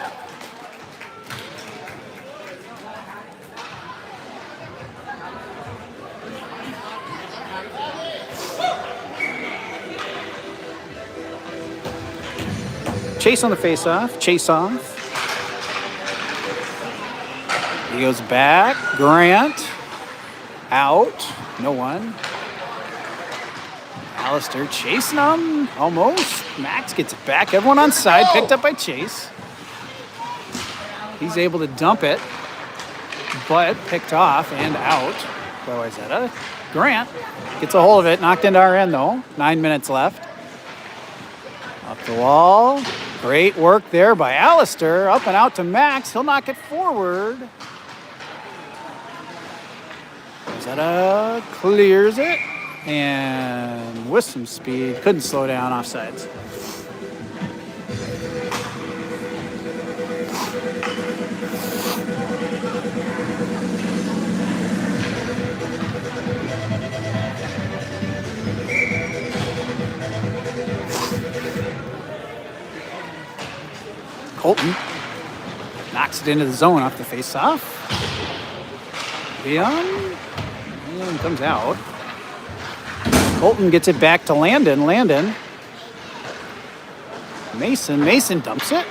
Chase on the face-off. Chase off. He goes back. Grant. Out. No one. Alistair chasing him. Almost. Max gets it back. Everyone on side. Picked up by Chase. He's able to dump it. But picked off and out by Wayzata. Grant gets a hold of it. Knocked into our end, though. 9 minutes left. Up the wall. Great work there by Alistair. Up and out to Max. He'll knock it forward. Zeta clears it. And with some speed. Couldn't slow down offsides. Colton knocks it into the zone off the face-off. Leon comes out. Colton gets it back to Landon. Landon. Mason dumps it.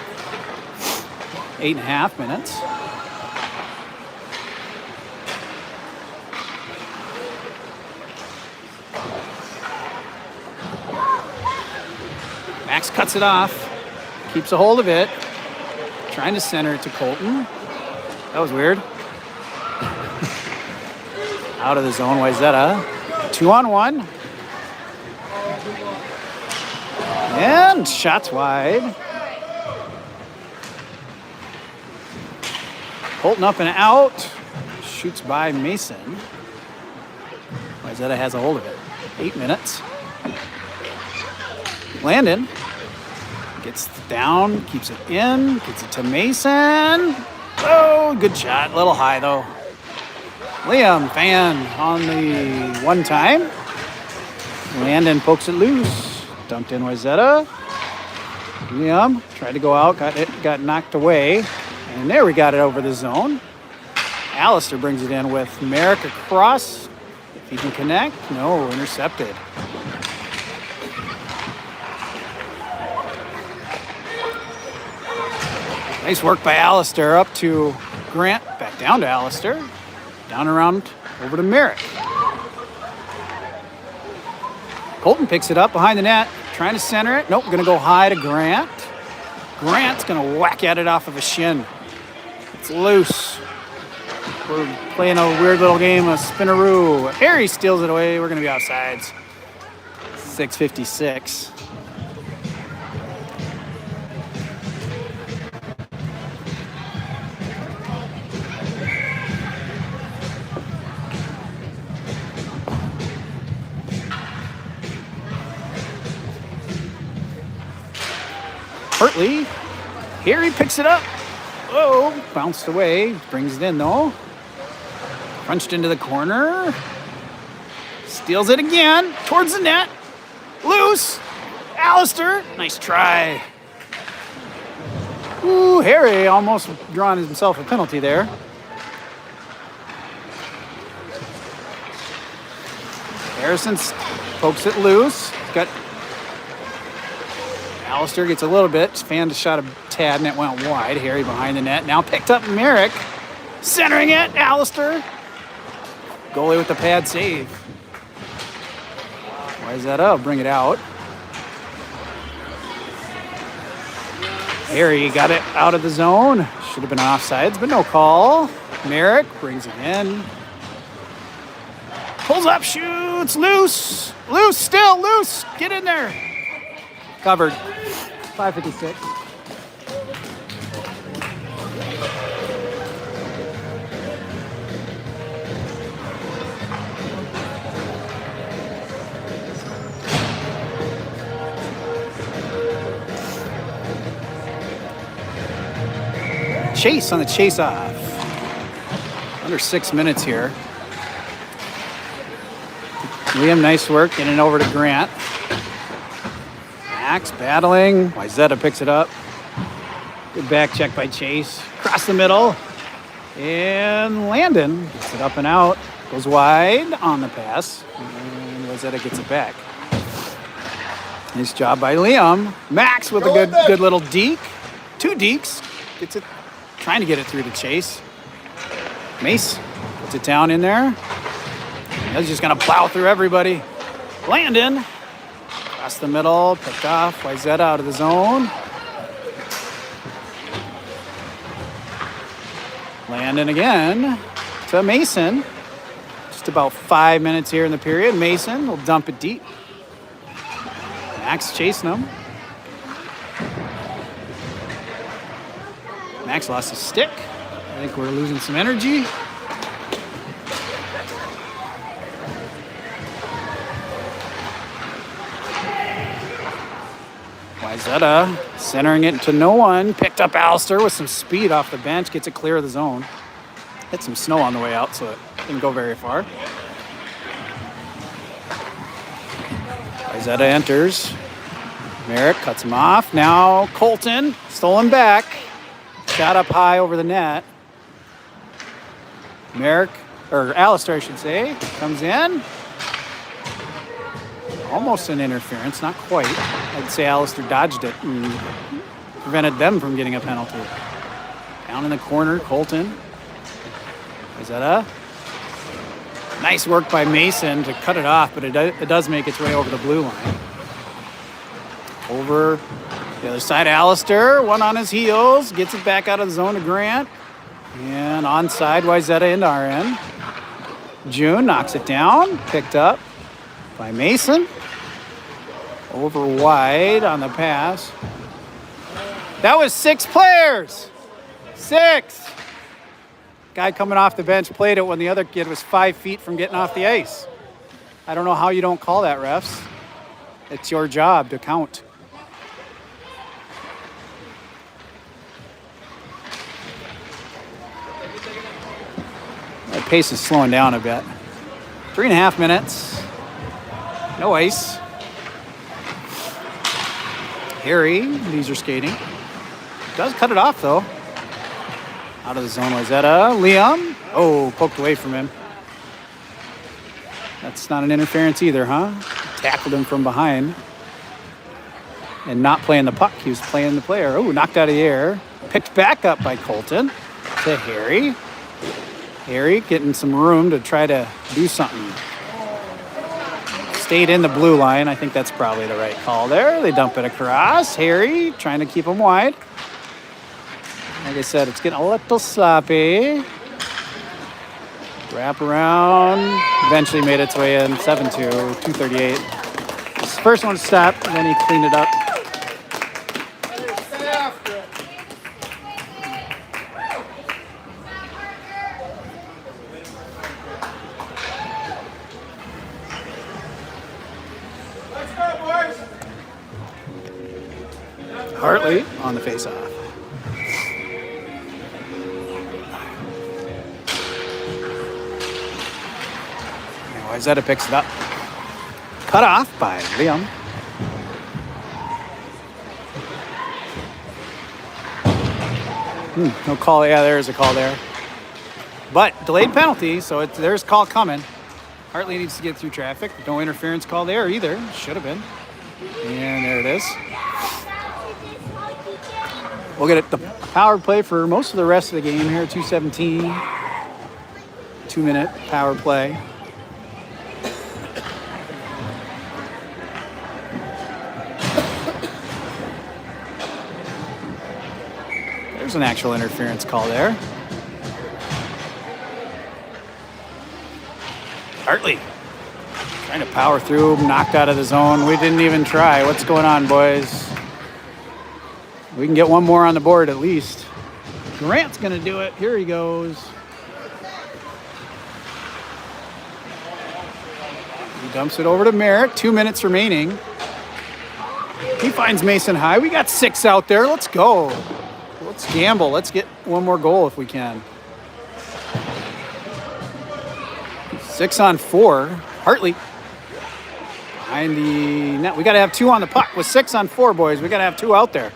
8.5 minutes. Max cuts it off. Keeps a hold of it. Trying to center it to Colton. That was weird. Out of the zone, Wayzata. 2-on-1. And shots wide. Colton up and out. Shoots by Mason. Wayzata has a hold of it. 8 minutes. Landon. Gets down, keeps it in, gets it to Mason. Oh, good shot. A little high, though. Liam Fan on the one time. Landon pokes it loose. Dumped in Wayzata. Liam tried to go out, got knocked away. And there we got it over the zone. Alistair brings it in with Merrick across. If he can connect, no, intercepted. Nice work by Alistair up to Grant, back down to Alistair, down around over to Merrick. Colton picks it up behind the net, trying to center it. Nope, gonna go high to Grant. Grant's gonna whack at it off of a shin. It's loose. We're playing a weird little game of spinaroo. Harry steals it away. We're gonna be offsides. 6:56. Hartley. Here he picks it up. Oh, bounced away. Brings it in though. Crunched into the corner. Steals it again. Towards the net. Loose. Alistair. Nice try. Ooh, Harry almost drawn himself a penalty there. Harrison pokes it loose. Got Alistair gets a little bit. Fanned a shot of Tad and it went wide. Harry behind the net. Now picked up Merrick. Centering it. Alistair. Goalie with the pad save. Why is that up? Bring it out. Harry got it out of the zone. Should have been offsides, but no call. Merrick brings it in. Pulls up, shoots, loose. Loose, still loose. Get in there. Covered. 5:56. Chase on the chase off. Under 6 minutes here. Liam, nice work getting it over to Grant. Max battling. Wyzetta picks it up. Good back check by Chase. Across the middle. And Landon gets it up and out. Goes wide on the pass. And Wyzetta gets it back. Nice job by Liam. Max with a good little deke. 2 dekes. Gets it. Trying to get it through to Chase. Mace puts it down in there. He's just going to plow through everybody. Landon. Across the middle. Picked off. Wyzetta out of the zone. Landon again to Mason. Just about 5 minutes here in the period. Mason will dump it deep. Max chasing him. Max lost his stick. I think we're losing some energy. Wyzetta centering it to no one. Picked up Alistair with some speed off the bench. Gets it clear of the zone. Hit some snow on the way out, so it didn't go very far. Wyzetta enters. Merrick cuts him off. Now Colton, stolen back. Shot up high over the net. Merrick, or Alistair, I should say, comes in. Almost an interference, not quite. I'd say Alistair dodged it and prevented them from getting a penalty. Down in the corner, Colton. Is that a nice work by Mason to cut it off, but it does make its way over the blue line. Over the other side, Alistair, one on his heels, gets it back out of the zone to Grant. And onside, Wyzetta into our end. June knocks it down, picked up by Mason. Over wide on the pass. That was 6 players. 6. Guy coming off the bench played it when the other kid was 5 feet from getting off the ice. I don't know how you don't call that, refs. It's your job to count. That pace is slowing down a bit. 3.5 minutes. No ice. Harry, these are skating. Does cut it off though. Out of the zone, Wyzetta. Liam. Oh, poked away from him. That's not an interference either, huh? Tackled him from behind. And not playing the puck. He was playing the player. Oh, knocked out of the air. Picked back up by Colton to Harry. Harry getting some room to try to do something. Stayed in the blue line. I think that's probably the right call there. They dump it across. Harry trying to keep him wide. Like I said, it's getting a little sloppy. Wrap around. Eventually made its way in. 7-2, 2:38. This first one stopped, and then he cleaned it up. Hartley Hartley on the faceoff. Wayzata picks it up. Cut off by Liam. No call. Yeah, there's a call there. But delayed penalty, so there's a call coming. Hartley needs to get through traffic. No interference call there either. Should have been. And there it is. We'll get it the power play for most of the rest of the game here. 2:17. 2-minute power play. There's an actual interference call there. Hartley trying to power through, knocked out of the zone. We didn't even try. What's going on, boys? We can get one more on the board at least. Grant's going to do it. Here he goes. He dumps it over to Merritt. 2 minutes remaining. He finds Mason high. We got 6 out there. Let's go. Let's gamble. Let's get one more goal if we can. 6 on 4. Hartley behind the net. We got to have 2 on the puck. With 6 on 4, boys, we got to have 2 out there.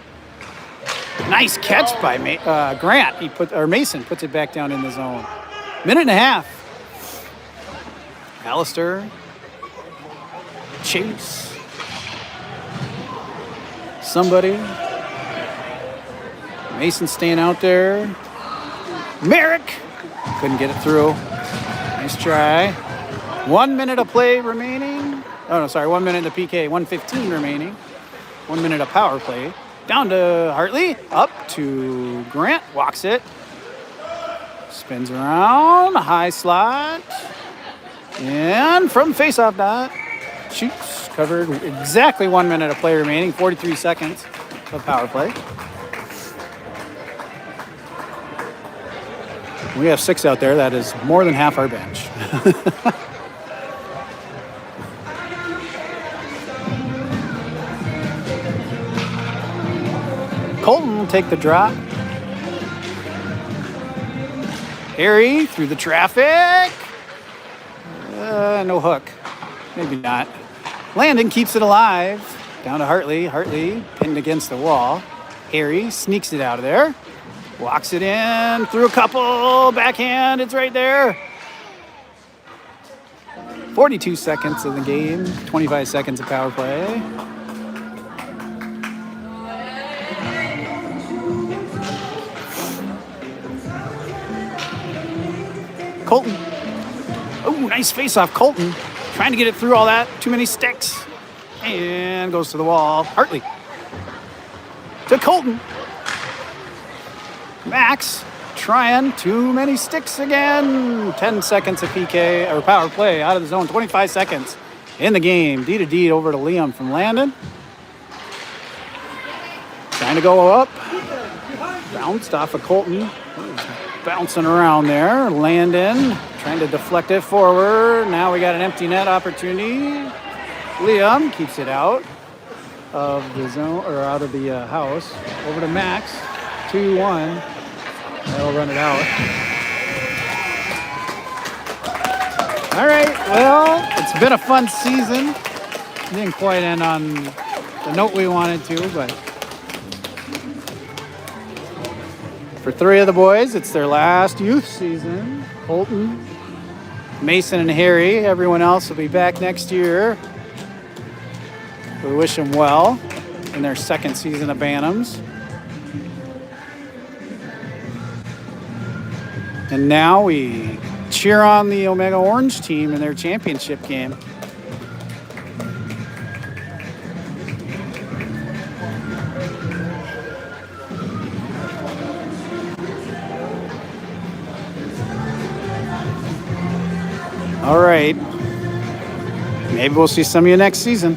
Nice catch by Grant. Mason puts it back down in the zone. Minute and a half. Alistair. Chase. Somebody. Mason staying out there. Merrick. Couldn't get it through. Nice try. 1 minute of play remaining. Oh, no, sorry. 1 minute of PK. 1:15 remaining. 1 minute of power play. Down to Hartley. Up to Grant. Walks it. Spins around. High slot. And from faceoff dot. Shoots. Covered. Exactly 1 minute of play remaining. 43 seconds of power play. We have 6 out there. That is more than half our bench. Colton will take the drop. Harry through the traffic. No hook. Maybe not. Landon keeps it alive. Down to Hartley. Hartley pinned against the wall. Harry sneaks it out of there. Walks it in through a couple. Backhand. It's right there. 42 seconds of the game. 25 seconds of power play. Colton. Oh, nice face-off. Colton trying to get it through all that. Too many sticks. And goes to the wall. Hartley. To Colton. Max trying. Too many sticks again. 10 seconds of PK or power play out of the zone. 25 seconds in the game. D to D over to Liam from Landon. Trying to go up. Bounced off of Colton. Bouncing around there. Landon trying to deflect it forward. Now we got an empty net opportunity. Liam keeps it out of the zone or out of the house. Over to Max. 2-1. They'll run it out. All right. Well, it's been a fun season. Didn't quite end on the note we wanted to, but for 3 of the boys, it's their last youth season. Colton, Mason, and Harry. Everyone else will be back next year. We wish them well in their second season of Bantams. And now we cheer on the Omega Orange team in their championship game. All right. Maybe we'll see some of you next season.